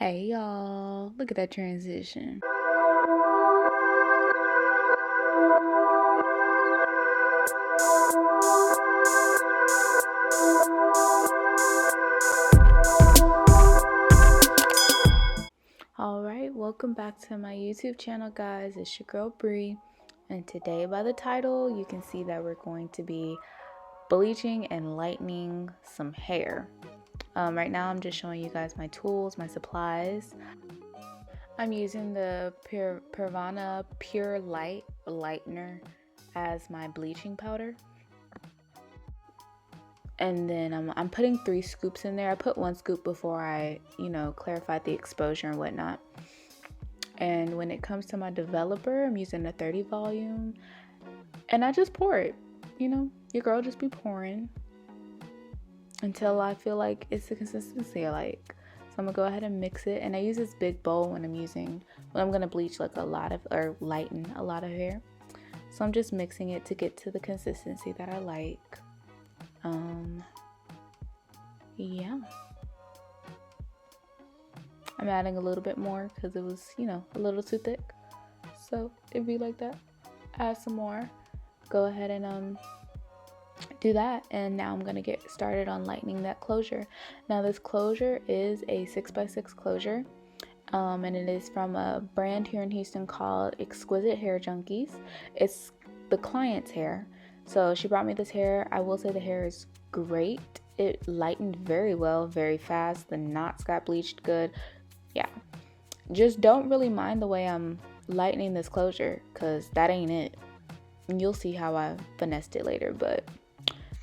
Hey y'all, look at that transition. Alright, welcome back to my YouTube channel, guys. It's your girl Bree, and today by the title you can see that we're going to be bleaching and lightening some hair. Right now I'm just showing you guys my tools, my supplies. I'm using the Pervana Pure Light Lightener as my bleaching powder. And then I'm putting 3 scoops in there. I put 1 scoop before I, clarified the exposure and whatnot. And when it comes to my developer, I'm using a 30 volume. And I just pour it. Your girl just be pouring until I feel like it's the consistency I like. So I'm gonna go ahead and mix it. And I use this big bowl when I'm gonna bleach like lighten a lot of hair. So I'm just mixing it to get to the consistency that I like. Yeah, I'm adding a little bit more because it was, a little too thick, so it'd be like that. Add some more, go ahead and do that, and now I'm gonna get started on lightening that closure. Now this closure is a 6x6 closure, and it is from a brand here in Houston called Exquisite Hair Junkies. It's the client's hair. So she brought me this hair. I will say the hair is great. It lightened very well, very fast. The knots got bleached good. Yeah. Just don't really mind the way I'm lightening this closure, because that ain't it. You'll see how I finessed it later, but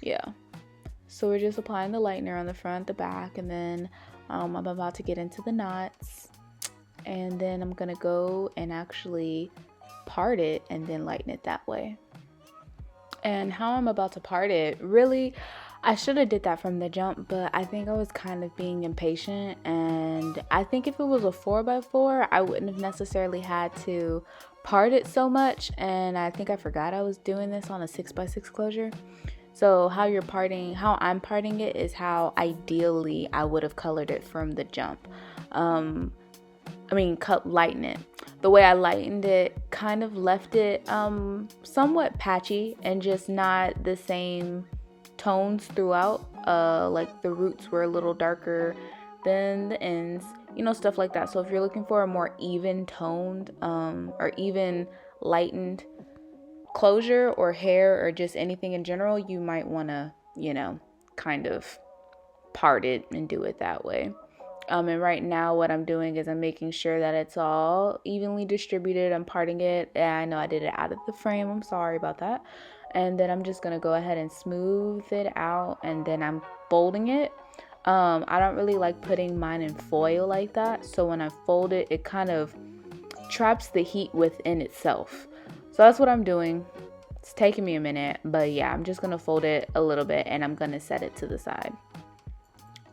yeah. So we're just applying the lightener on the front, the back, and then I'm about to get into the knots. And then I'm going to go and actually part it and then lighten it that way. And how I'm about to part it, really, I should have did that from the jump, but I think I was kind of being impatient, and I think if it was a 4x4, I wouldn't have necessarily had to part it so much, and I think I forgot I was doing this on a 6x6 closure. So how I'm parting it is how ideally I would have colored it from the jump. Lighten it. The way I lightened it kind of left it somewhat patchy and just not the same tones throughout. Like the roots were a little darker than the ends, stuff like that. So if you're looking for a more even toned or even lightened closure or hair or just anything in general, you might want to, kind of part it and do it that way. And right now what I'm doing is I'm making sure that it's all evenly distributed. I'm parting it, and I know I did it out of the frame. I'm sorry about that. And then I'm just going to go ahead and smooth it out, and then I'm folding it. I don't really like putting mine in foil like that. So when I fold it, it kind of traps the heat within itself. So that's what I'm doing. It's taking me a minute, but yeah, I'm just going to fold it a little bit and I'm going to set it to the side.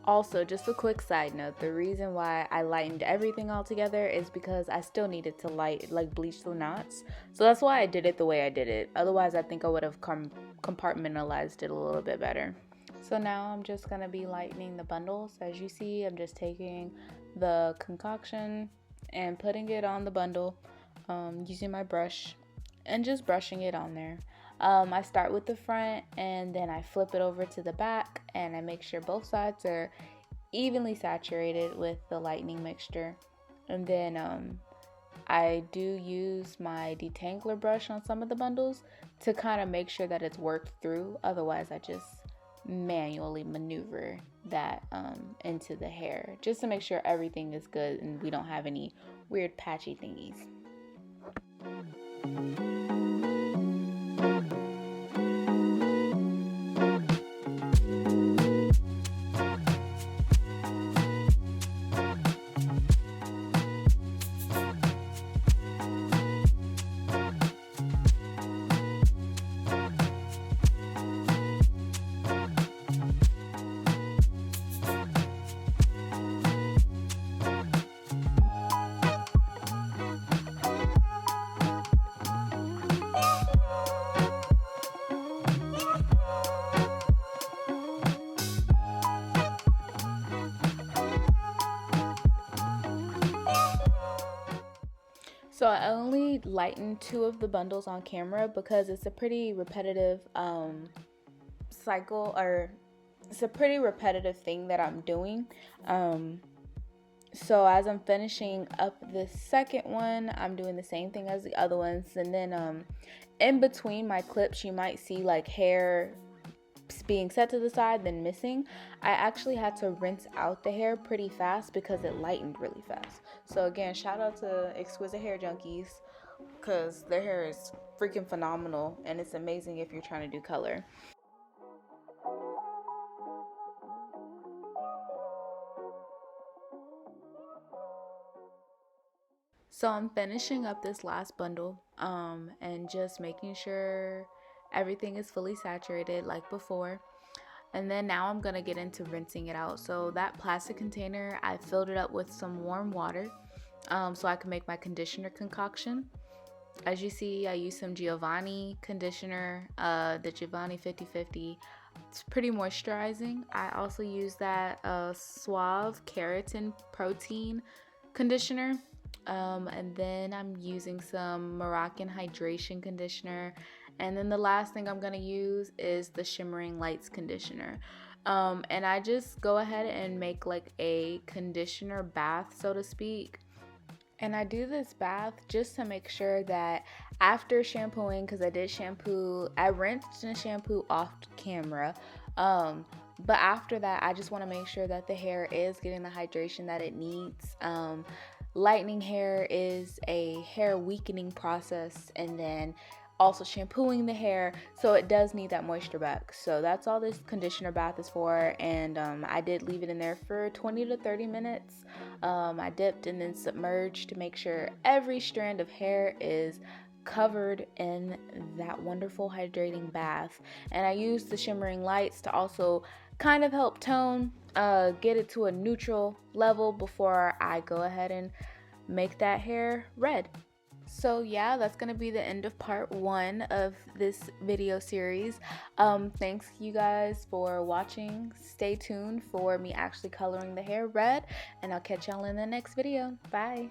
Also, just a quick side note, the reason why I lightened everything all together is because I still needed to bleach the knots. So that's why I did it the way I did it. Otherwise, I think I would have compartmentalized it a little bit better. So now I'm just going to be lightening the bundles. As you see, I'm just taking the concoction and putting it on the bundle, using my brush and just brushing it on there. I start with the front and then I flip it over to the back, and I make sure both sides are evenly saturated with the lightening mixture. And then I do use my detangler brush on some of the bundles to kind of make sure that it's worked through. Otherwise, I just manually maneuver that into the hair just to make sure everything is good and we don't have any weird patchy thingies. So I only lightened 2 of the bundles on camera because it's a pretty repetitive cycle, or it's a pretty repetitive thing that I'm doing. So as I'm finishing up the second one, I'm doing the same thing as the other ones, and then in between my clips you might see like hair being set to the side then missing. I actually had to rinse out the hair pretty fast because it lightened really fast. So again, shout out to Exquisite Hair Junkies, because their hair is freaking phenomenal and it's amazing if you're trying to do color. So I'm finishing up this last bundle and just making sure everything is fully saturated like before. And then now I'm gonna get into rinsing it out. So that plastic container, I filled it up with some warm water so I can make my conditioner concoction. As you see, I use some Giovanni conditioner, the Giovanni 50/50. It's pretty moisturizing. I also use that Suave Keratin Protein conditioner. And then I'm using some Moroccan Hydration conditioner. And then the last thing I'm going to use is the Shimmering Lights conditioner. And I just go ahead and make like a conditioner bath, so to speak. And I do this bath just to make sure that after shampooing, because I did shampoo, I rinsed and shampoo off camera. But after that, I just want to make sure that the hair is getting the hydration that it needs. Lightening hair is a hair weakening process, and then also shampooing the hair, so it does need that moisture back. So that's all this conditioner bath is for. And I did leave it in there for 20 to 30 minutes. I dipped and then submerged to make sure every strand of hair is covered in that wonderful hydrating bath. And I used the Shimmering Lights to also kind of help tone, get it to a neutral level before I go ahead and make that hair red. So yeah, that's gonna be the end of part 1 of this video series. Thanks you guys for watching. Stay tuned for me actually coloring the hair red, and I'll catch y'all in the next video. Bye.